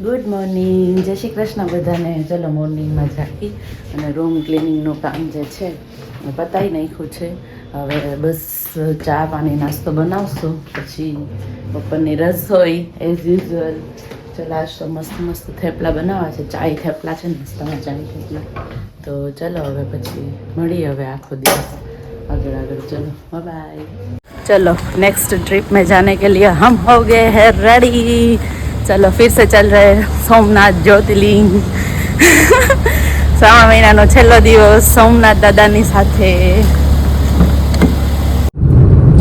Good morning, જય શ્રી કૃષ્ણ બધાને. ચલો મોર્નિંગમાં જાગી અને રૂમ ક્લિનિંગનું કામ જે છે એ પતાવી નાખ્યું છે. હવે બસ ચા પાણી નાસ્તો બનાવશું, પછી બપોરની રસોઈ એઝ યુઝ્યુઅલ. ચલો આજ તો મસ્ત મસ્ત થેપલા બનાવવા છે. ચાય થેપલા છે, નાસ્તામાં ચાય થેપલા. તો ચલો હવે પછી મળીએ હવે આખો દિવસ આગળ. चलो बाय. चलो नेक्स्ट ट्रिप में जाने के लिए हम हो गए हैं रेडी. चलो फिर से चल रहे सोमनाथ ज्योतिर्लिंग. श्रावण महीनाનો છેલ્લો દિવસ સોમનાથ દાદાની સાથે.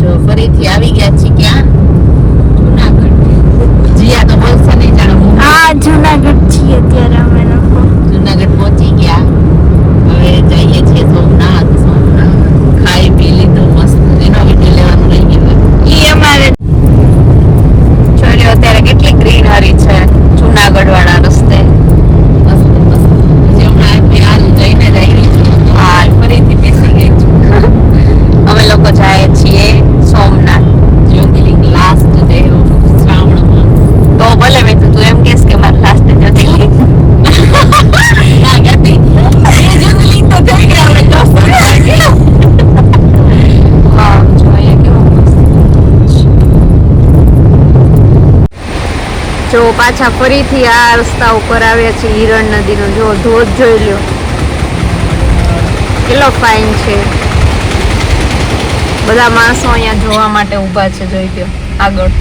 જો ફરીથી આવી ગયા છીએ ક્યાં? જુનાગઢ. જીયા તો બોલશે નહીં જાણો. હા, જુનાગઢ છીએ અત્યારે અમે લોકો. જુનાગઢ પહોંચી ગયા. હવે જઈએ છીએ સોમનાથ. ખાઈ પી લીધું મસ્ત. એનો વિડીયો લેવાનું રહી ગયું. ઈ અમારે જોયો અત્યારે કેટલી ગ્રીનરી છે જુનાગઢ વાળા રસ્તે. મસ્ત મસ્ત. હજી હમણાં જઈને જ આવી છું. હા, ફરીથી બેસી ગઈ છું. અમે લોકો જાય છીએ સોમનાથ જ્યોતિર્લિંગ લાસ્ટ ડે ઓફ શ્રાવણમાં. તો ભલે મેં તું એમ કહેશ કે મારે લાસ્ટ જ્યોતિર્લિંગ ના ગતિ જ્યોતિર્લિંગ તો થઈ ગયા હવે 10 વાગે. હા, જોઈએ કેવું મસ્ત. જો પાછા ફરીથી આ રસ્તા ઉપર આવ્યા છે હિરણ નદીનો. જો ધોધ જોઈ લ્યો કેટલો ફાઇન છે. બધા માણસો અહીંયા જોવા માટે ઊભા છે. જોઈ લ્યો આગળ.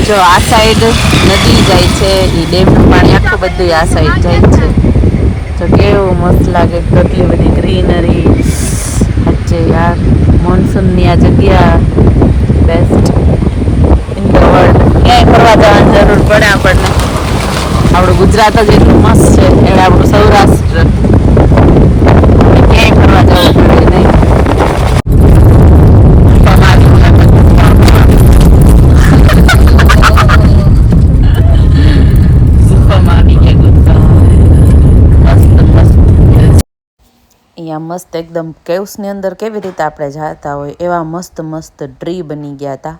જો આ સાઈડ નદી જાય છે, એ ડેમનું પાણી આખું બધું આ સાઈડ જાય છે. તો કેવું મસ્ત લાગે, કેટલી બધી ગ્રીનરી. સાચે યાર, મોન્સૂનની આ જગ્યા બેસ્ટ ઇન ધ વર્લ્ડ. ક્યાંય ફરવા જવાની જરૂર પડે આપણને. આપણું ગુજરાત જ એટલું મસ્ત છે, એટલે આપણું સૌરાષ્ટ્ર ક્યાંય ફરવા જવું પડે નહીં. અહીંયા મસ્ત એકદમ કેવ્સની અંદર કેવી રીતે આપણે જતા હોય એવા મસ્ત મસ્ત ટ્રી બની ગયા હતા.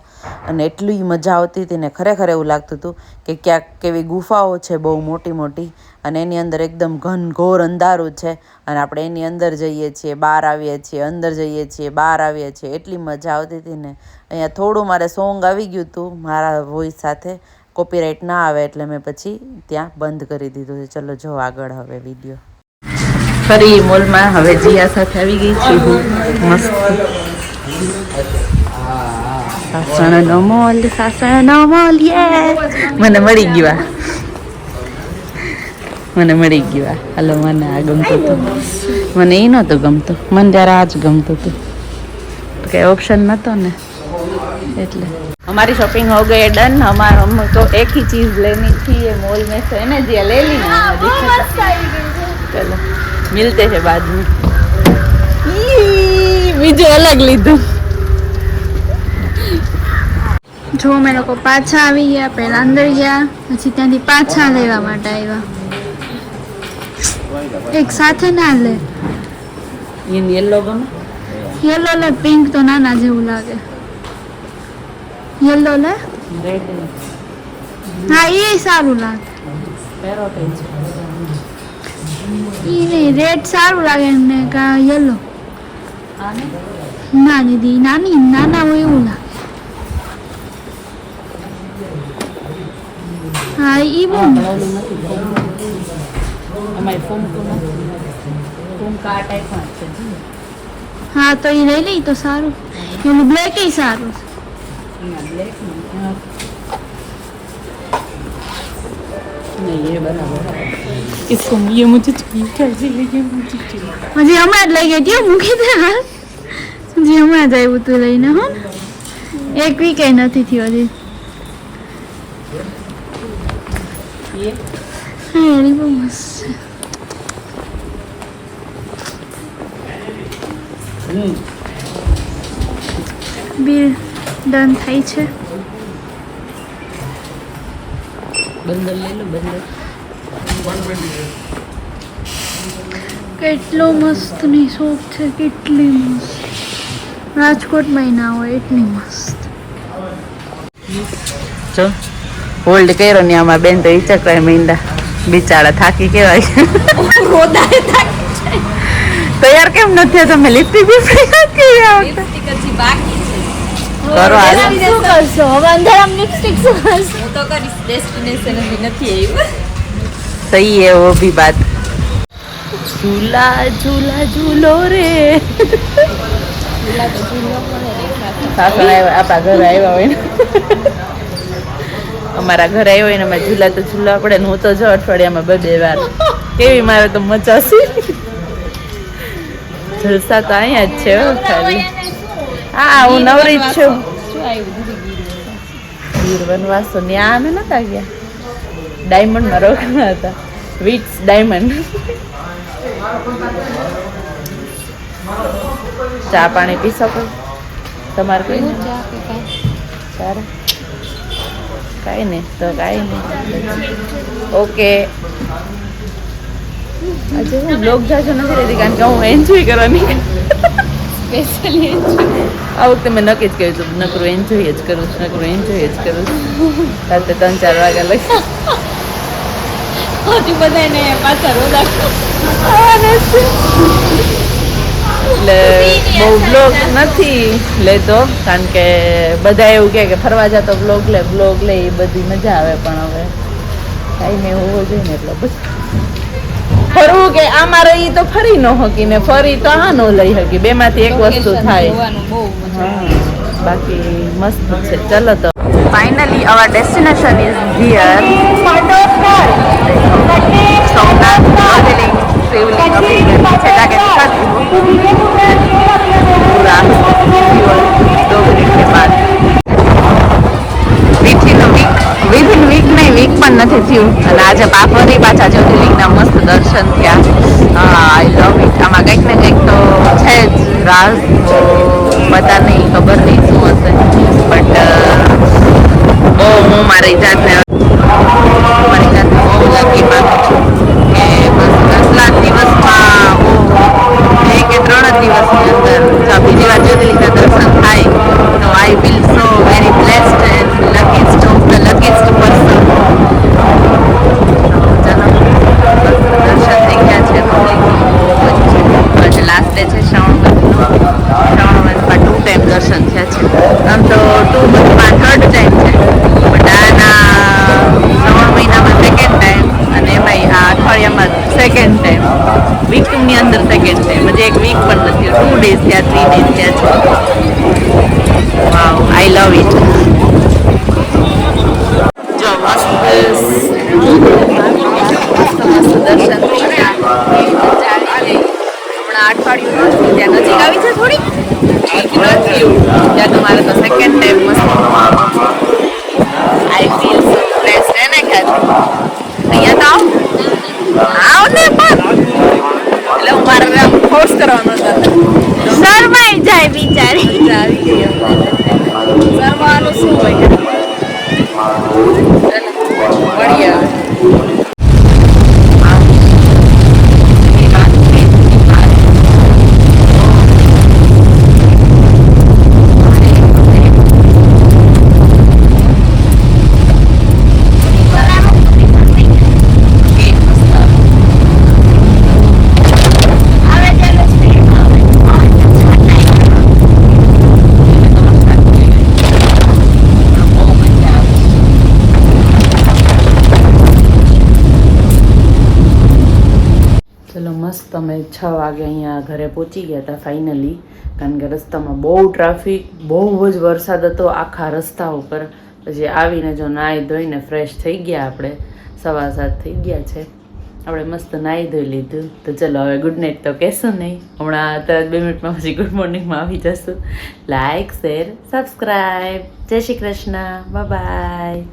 અને એટલી મજા આવતી હતી ને, ખરેખર એવું લાગતું હતું કે ક્યાંક કેવી ગુફાઓ છે બહુ મોટી મોટી, અને એની અંદર એકદમ ઘનઘોર અંધારું છે, અને આપણે એની અંદર જઈએ છીએ, બહાર આવીએ છીએ, અંદર જઈએ છીએ, બહાર આવીએ છીએ. એટલી મજા આવતી હતી ને. અહીંયા થોડું મારે સોંગ આવી ગયું હતું મારા વોઇસ સાથે, કોપીરાઇટ ના આવે એટલે મેં પછી ત્યાં બંધ કરી દીધું છે. ચલો જો આગળ હવે વિડીયો. ફરી મોલમાં હવે જીયા સાથે આવી ગઈ છું હું. મસ્ત સાસણનો મોલ, સાસણનો મોલ. મને મળી ગયું. હાલો, મને આ ગમતું હતું. મને એ નહોતું ગમતું. મને ત્યારે આ જ ગમતું હતું. કઈ ઓપ્શન નહોતો ને એટલે. हमारी शॉपिंग हो गई डन. हम तो एक ही चीज़ लेनी थी ये मॉल में से ना जी, ले ली ना. चलो मिलते हैं बाद में. बीजू अलग લીધું. જો અમે લોકો પાછા આવી ગયા. પહેલા અંદર ગયા, પછી ત્યાંથી પાછા લેવા માટે આવ્યા. એક સાથે ના લે. યેલો ગમે? યલો લે. પિંક તો નાના જેવું લાગે. યલો લે. રેડ હા, એ સારું લાગે. પેરોટ છે. ઈ નહીં, રેડ સારું લાગે ને કા યલો. આને ના દીદી, નાના હોય એવું લાગે. હા, ઈ બહુ ઓલું નથી. અમારી ફોમ કા ટાઈપમાં છે. હા, તો એ લઈ લઈ તો સારું. એનું બ્લેક ય સારું. બ્લેક नहीं, ये बराबर है. इसको ये मुझे चाहिए. कैसे लेके मुझे चाहिए. હજી હમણાં જ લઈ ગઈ હતી મૂકી દે. હજી હમણાં જ આવ્યું તું લઈને. હો, એક વીક નથી થયો હજી. ये હા, એની બહુ મસ્ત છે. બિલ ડન થાય છે. बंदर ले लो, बंदर. કેટલો મસ્ત ની શોપ છે, કેટલી મસ્ત. રાજકોટમાં ના હોય એટલી મસ્ત. જો હોલ્ડ કર્યો ને આમાં બેન તો ઈચકરાય મીંડા બિચારા થાકી કેવાય રોદાય થાકી તૈયાર કેમ નથી તમે લિપસ્ટિક બિપસ્ટિક કરી લિપસ્ટિક હજી બાકી છે કરો હાલ. શું કરશો હવે અંદર આમ લિપસ્ટિક શું કરશો હું તો કરીશ ડેસ્ટિનેશન હજી નથી આવ્યું સહી है वो भी बात झूला झूला झूलो रे સાસુ આપણા ઘરે આવ્યા હોય ને અમારા ઘરે આવ્યો હોય ને અમે ઝૂલા તો ઝૂલા પડે ને હું તો જો અઠવાડિયામાં બે વાર કેવી મારે તો મચાસી જલસા તો અહીંયા જ છે હો ખાલી હા હું નવરી જ છું ગીર વનવાસો ત્યાં અમે નતા ગયા ડાયમંડમાં રોકાણા હતા વિટ્સ ડાયમંડ ચા પાણી પીશો કોઈ તમારે કોઈ સારું કાંઈ નહીં તો કાંઈ નહીં ઓકે આજે હું બ્લોગ જાજો નથી રહેતી કારણ કે હું એન્જોય કરવાની સ્પેશિયલી આ વખતે મેં નક્કી જ કર્યું હતું નકરું એન્જોય જ કરું છું નકરું એન્જોય જ કરું છું રાતે 3-4 વાગ્યા લગી હજી બધાને પાછા રોદા એટલે બહુ બ્લોગ નથી લેતો કારણ કે બધા એવું કહે કે ફરવા જતો બ્લોગ લે એ બધી મજા આવે પણ હવે ટાઈમ એવો હોવો જોઈએ ને એટલે બસ ફરવું કે આમાં રહી તો ફરી ન હકી ને ફરી તો આ ન લઈ હકી બેમાંથી એક વસ્તુ થાય બહુ હા બાકી મસ્ત છે ચલો તો finally our destination is here Somnath જ્યોતિર્લિંગ શિવલિંગ અભી पीछे जाके दिखा पूरा 2 मिनट के बाद વિધિન વીક નહીં વીક પણ નથી થયું અને આજે ફરી પાછા જ્યોતિર્લિંગના મસ્ત દર્શન થયા આઈ લવ ઇટ આમાં કંઈક ને કંઈક તો છે જ રાઝ પતા નહીં ખબર નહીં શું હશે બટ બહુ હું મારી જાતને બહુ લકી માનું છું કે બસ 10 લાખ દિવસમાં બહુ 2 કે 3 દિવસની અંદર જો બીજી વાર જ્યોતિર્લિંગના દર્શન થાય તો I feel so very blessed and luckiest of the luckiest person. દર્શન થઈ ગયા છે આજે લાસ્ટ ડે છે શ્રાવણ વંશમાં 2 ટાઈમ દર્શન થયા છે આમ તો 2 મંથમાં 3rd ટાઈમ છે બટ આના શ્રાવણ મહિનામાં 2nd ટાઈમ અને એમાંય આ અઠવાડિયામાં 2nd ટાઈમ વીકની અંદર 2nd ટાઈમ હજી એક વીક પણ નથી 2 ડેઝ થયા 3 ડેઝ થયા છે વાવ આઈ લવ ઇટ જો મસ્ત દર્શન થઈ ગયા મજા આવી ગઈ હમણાં અઠવાડિયું ત્યાં નજીક આવી છે થોડી ત્યાં તમારે તો 2nd ટાઈમ મસ્ત આઈ ફીલ સો બ્લેસ્ડ એને ખાતું અહીંયા તો આવ ને પણ એટલે હું મારે ફોર્સ કરવાનો હતો શરમાઈ જાય બિચારી આવી ગઈ શરમાવાનું શું હોય बढ़िया ચલો મસ્ત અમે 6 વાગે અહીંયા ઘરે પહોંચી ગયા હતા ફાઇનલી કારણ કે રસ્તામાં બહુ ટ્રાફિક બહુ જ વરસાદ હતો આખા રસ્તા ઉપર પછી આવીને જો નાહી ધોઈને ફ્રેશ થઈ ગયા આપણે 7:15 થઈ ગયા છે આપણે મસ્ત નાહી ધોઈ લીધું તો ચલો હવે ગુડ નાઇટ તો કહેશું નહીં હમણાં તરત 2 મિનિટમાં પછી ગુડ મોર્નિંગમાં આવી જશું લાઈક શેર સબસ્ક્રાઈબ જય શ્રી કૃષ્ણ બાય બાય